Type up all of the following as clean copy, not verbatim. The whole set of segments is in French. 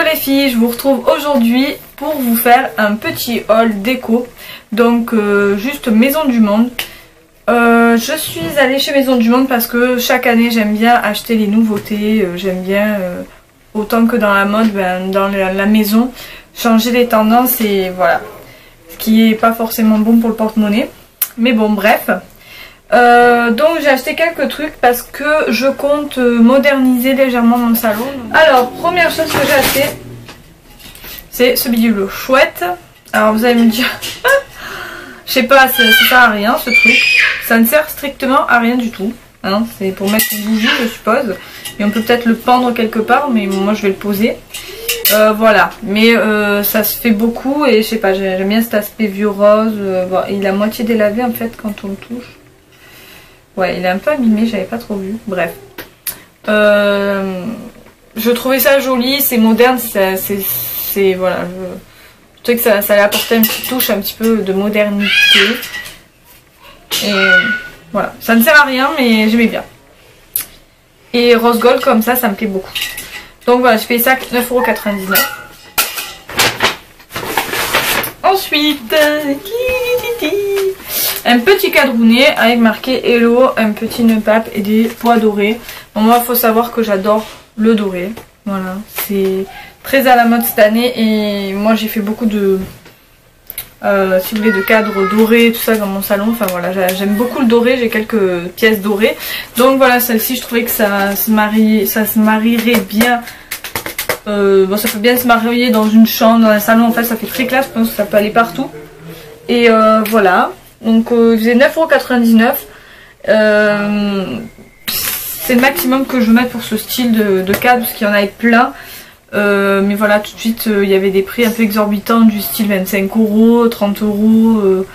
les filles, je vous retrouve aujourd'hui pour vous faire un petit haul déco. Donc juste Maison du Monde. Je suis allée chez Maison du Monde parce que chaque année j'aime bien acheter les nouveautés. J'aime bien, autant que dans la mode, dans la maison, changer les tendances et voilà. Ce qui est pas forcément bon pour le porte-monnaie. Mais bon, bref. Donc j'ai acheté quelques trucs parce que je compte moderniser légèrement mon salon. Alors première chose que j'ai acheté, c'est ce bidule chouette. Alors vous allez me dire, je sais pas, ça sert à rien ce truc. Ça ne sert strictement à rien du tout. Hein, c'est pour mettre une bougie je suppose. Et on peut peut-être le pendre quelque part, mais moi je vais le poser. Voilà, mais ça se fait beaucoup et je sais pas, j'aime bien cet aspect vieux rose. Bon, il est à moitié délavé en fait quand on le touche. Ouais, il est un peu abîmé, j'avais pas trop vu. Bref. Je trouvais ça joli, c'est moderne, c'est voilà. Je trouvais que ça allait apporter une petite touche un petit peu de modernité. Et voilà, ça ne sert à rien, mais j'aimais bien. Et rose gold comme ça me plaît beaucoup. Donc voilà, je paye ça 9,99 €. Ensuite, un petit cadronnet avec marqué Hello, un petit nœud pape et des pois dorés. Bon, moi, il faut savoir que j'adore le doré. Voilà, c'est très à la mode cette année et moi j'ai fait beaucoup de, si vous voulez, de cadres dorés, tout ça dans mon salon. Enfin voilà, j'aime beaucoup le doré, j'ai quelques pièces dorées. Donc voilà, celle-ci, je trouvais que ça se marierait bien. Bon, ça peut bien se marier dans une chambre, dans un salon, en fait ça fait très classe, je pense que ça peut aller partout. Et voilà, donc il faisait 9,99 €. C'est le maximum que je veux mettre pour ce style de cadre, parce qu'il y en avait plein. Mais voilà, tout de suite il y avait des prix un peu exorbitants du style 25 €, 30 €.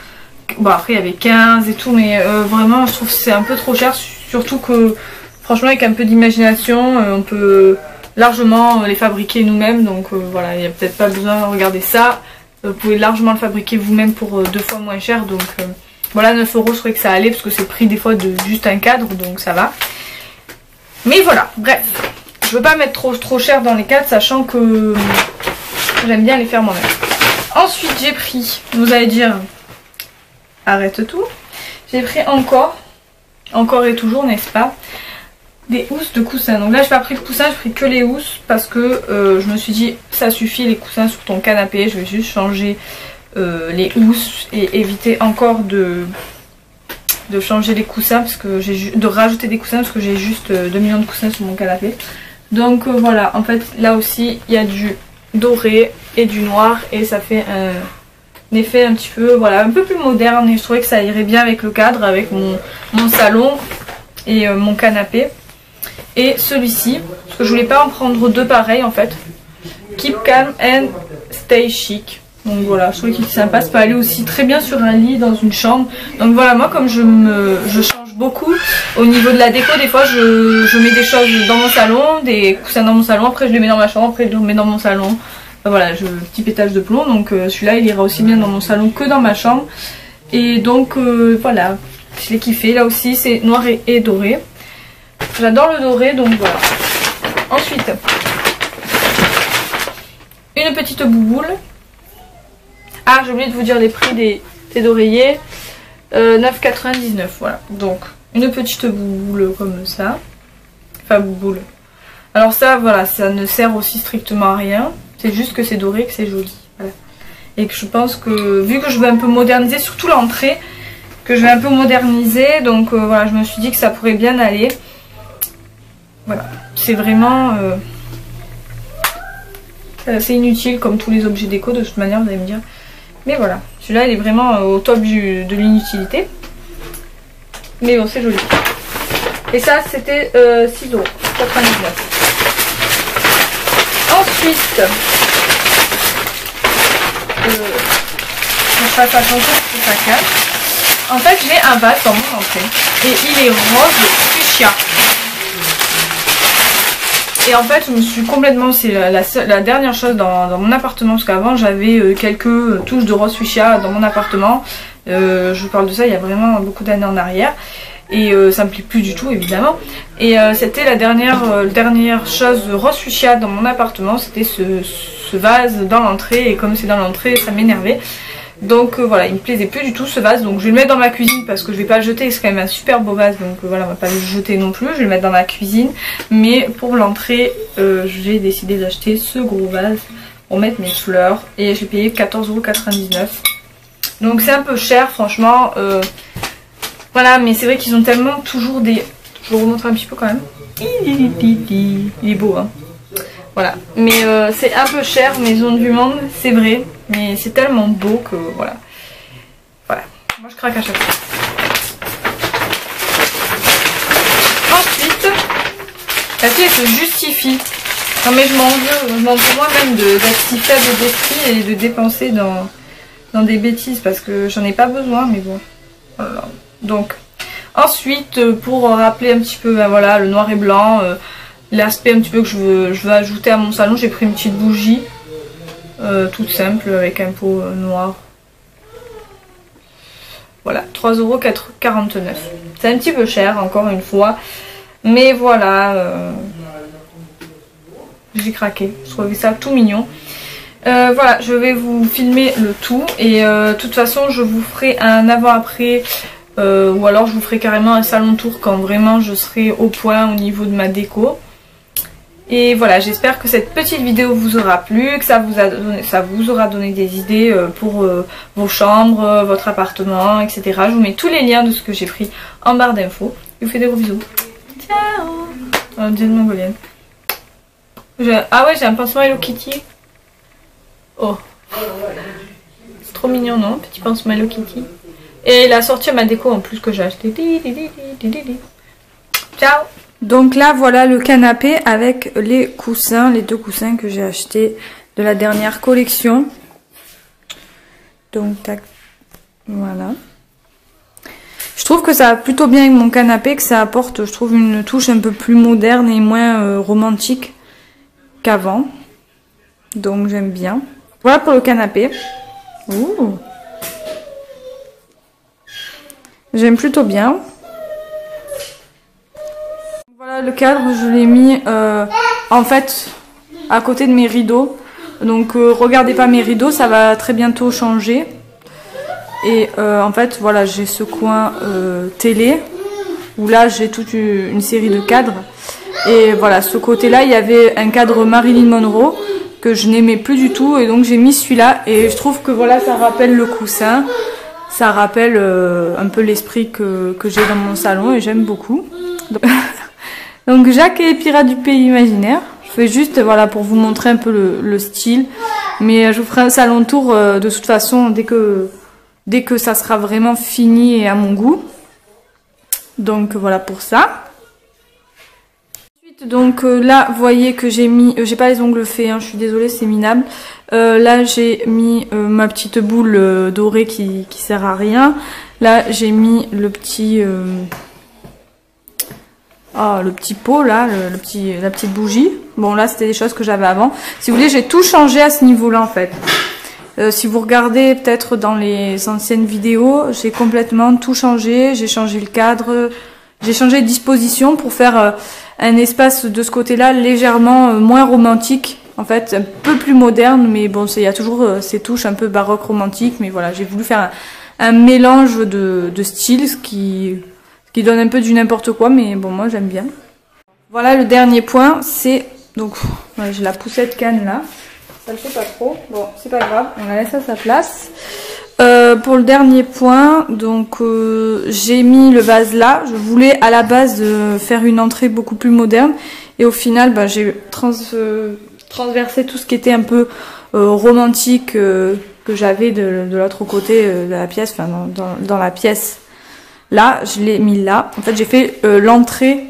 Bon, après il y avait 15 et tout, mais vraiment je trouve que c'est un peu trop cher. Surtout que franchement avec un peu d'imagination on peut largement les fabriquer nous-mêmes. Donc voilà, il n'y a peut-être pas besoin de regarder ça. Vous pouvez largement le fabriquer vous-même pour 2 fois moins cher. Donc voilà, 9 € je trouvais que ça allait parce que c'est le prix des fois de juste un cadre, donc ça va. Mais voilà, bref. Je veux pas mettre trop cher dans les cadres, sachant que j'aime bien les faire moi-même. Ensuite j'ai pris, vous allez dire, arrête tout. J'ai pris encore et toujours, n'est-ce pas, des housses de coussins. Donc là j'ai pas pris le coussin, j'ai pris que les housses parce que je me suis dit ça suffit les coussins sur ton canapé. Je vais juste changer les housses et éviter encore de changer les coussins, parce que de rajouter des coussins parce que j'ai juste 2 millions de coussins sur mon canapé. Donc voilà, en fait là aussi il y a du doré et du noir et ça fait un effet un petit peu, voilà, un peu plus moderne, et je trouvais que ça irait bien avec le cadre, avec mon salon et mon canapé. Et celui-ci, parce que je voulais pas en prendre deux pareils en fait. Keep calm and stay chic. Donc voilà, je trouvais qu'il était sympa, ça peut aller aussi très bien sur un lit dans une chambre. Donc voilà, moi comme je change beaucoup au niveau de la déco, des fois je mets des choses dans mon salon, des coussins dans mon salon, après je les mets dans ma chambre, après je les mets dans mon salon. Enfin, voilà, petit pétage de plomb, donc celui-là il ira aussi bien dans mon salon que dans ma chambre. Et donc voilà, je l'ai kiffé, là aussi c'est noir et doré. J'adore le doré, donc voilà. Ensuite, une petite bouboule. Ah, j'ai oublié de vous dire les prix des d'oreillers. 9,99 €, voilà. Donc, une petite bouboule comme ça. Enfin, bouboule. Alors ça, voilà, ça ne sert aussi strictement à rien. C'est juste que c'est doré, que c'est joli. Voilà. Et que je pense que, vu que je veux un peu moderniser, surtout l'entrée, que je vais un peu moderniser, donc voilà, je me suis dit que ça pourrait bien aller. Voilà, c'est vraiment c'est inutile comme tous les objets déco de toute manière, vous allez me dire. Mais voilà, celui-là il est vraiment au top de l'inutilité. Mais bon, c'est joli. Et ça c'était 6,99 €. Ensuite, je fasse attention que ça cache. En fait, j'ai un vase dans mon entrée et il est rose fuchsia. Et en fait je me suis complètement, c'est la dernière chose dans mon appartement, parce qu'avant j'avais quelques touches de rose fuchsia dans mon appartement. Je vous parle de ça il y a vraiment beaucoup d'années en arrière. et ça me plaît plus du tout évidemment. Et c'était la dernière chose rose fuchsia dans mon appartement, c'était ce vase dans l'entrée, et comme c'est dans l'entrée ça m'énervait. Donc voilà, il me plaisait plus du tout ce vase, donc je vais le mettre dans ma cuisine parce que je vais pas le jeter, c'est quand même un super beau vase, donc voilà, on va pas le jeter non plus, je vais le mettre dans ma cuisine. Mais pour l'entrée, j'ai décidé d'acheter ce gros vase pour mettre mes fleurs, et j'ai payé 14,99 €. Donc c'est un peu cher franchement, voilà, mais c'est vrai qu'ils ont tellement toujours des... Je vous remontre un petit peu quand même. Il est beau hein. Voilà, mais c'est un peu cher, Maison du Monde, c'est vrai, mais c'est tellement beau que voilà. Voilà, moi je craque à chaque fois. Ensuite, la fille elle se justifie. Non mais je m'en veux moi-même d'être si faible d'esprit et de dépenser dans des bêtises parce que j'en ai pas besoin, mais bon. Voilà. Donc, ensuite, pour rappeler un petit peu, ben voilà, le noir et blanc, l'aspect un petit peu que je veux ajouter à mon salon, j'ai pris une petite bougie toute simple avec un pot noir. Voilà, 3,49 €. C'est un petit peu cher encore une fois, mais voilà, j'ai craqué, je trouvais ça tout mignon. Voilà, je vais vous filmer le tout et de toute façon je vous ferai un avant-après. Ou alors je vous ferai carrément un salon tour quand vraiment je serai au point au niveau de ma déco. Et voilà, j'espère que cette petite vidéo vous aura plu, que ça vous aura donné des idées pour vos chambres, votre appartement, etc. Je vous mets tous les liens de ce que j'ai pris en barre d'infos. Je vous fais des gros bisous. Ciao. Oh, Diane mongolienne. Ah ouais, j'ai un pansement Hello Kitty. Oh. C'est trop mignon, non? Petit pansement Hello Kitty. Et il a sorti ma déco en plus que j'ai acheté. Ciao. Donc là voilà le canapé avec les coussins, les 2 coussins que j'ai achetés de la dernière collection. Donc tac, voilà. Je trouve que ça va plutôt bien avec mon canapé, que ça apporte, je trouve, une touche un peu plus moderne et moins romantique qu'avant. Donc j'aime bien. Voilà pour le canapé. Ouh. J'aime plutôt bien. Voilà le cadre, je l'ai mis en fait à côté de mes rideaux. Donc regardez pas mes rideaux, ça va très bientôt changer. Et en fait voilà, j'ai ce coin télé où là j'ai toute une série de cadres. Et voilà, ce côté là il y avait un cadre Marilyn Monroe que je n'aimais plus du tout, et donc j'ai mis celui-là, et je trouve que voilà, ça rappelle le coussin. Ça rappelle un peu l'esprit que j'ai dans mon salon, et j'aime beaucoup. Donc Jacques et les pirates du pays imaginaire. Je fais juste voilà pour vous montrer un peu le style. Mais je vous ferai un salon tour de toute façon dès que ça sera vraiment fini et à mon goût. Donc voilà pour ça. Ensuite donc là vous voyez que j'ai mis, j'ai pas les ongles faits, hein, je suis désolée, c'est minable. Là j'ai mis ma petite boule dorée qui sert à rien. Là j'ai mis le petit le petit pot là, la petite bougie. Bon là c'était des choses que j'avais avant. Si vous voulez, j'ai tout changé à ce niveau là en fait. Si vous regardez peut-être dans les anciennes vidéos, j'ai complètement tout changé. J'ai changé le cadre, j'ai changé de disposition pour faire un espace de ce côté là légèrement moins romantique. En fait, un peu plus moderne, mais bon, il y a toujours ces touches un peu baroque romantique. Mais voilà, j'ai voulu faire un mélange de styles, ce qui donne un peu du n'importe quoi, mais bon, moi j'aime bien. Voilà, le dernier point, c'est... Donc, ouais, j'ai la poussette canne là. Ça le fait pas trop. Bon, c'est pas grave, on la laisse à sa place. Pour le dernier point, donc j'ai mis le vase là. Je voulais à la base faire une entrée beaucoup plus moderne. Et au final, bah, j'ai transversé tout ce qui était un peu romantique que j'avais de l'autre côté de la pièce, enfin dans la pièce. Là, je l'ai mis là. En fait, j'ai fait l'entrée.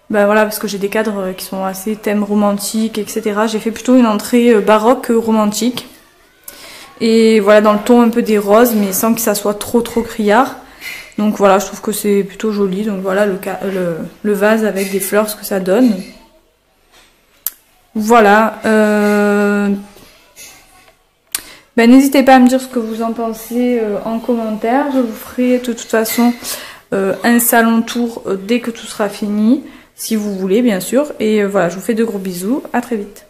Ben voilà, parce que j'ai des cadres qui sont assez thème romantique, etc. J'ai fait plutôt une entrée baroque romantique. Et voilà, dans le ton un peu des roses, mais sans que ça soit trop criard. Donc voilà, je trouve que c'est plutôt joli. Donc voilà le vase avec des fleurs, ce que ça donne. Voilà. Ben, n'hésitez pas à me dire ce que vous en pensez en commentaire. Je vous ferai de toute façon un salon tour dès que tout sera fini, si vous voulez bien sûr. Et voilà, je vous fais de gros bisous, à très vite.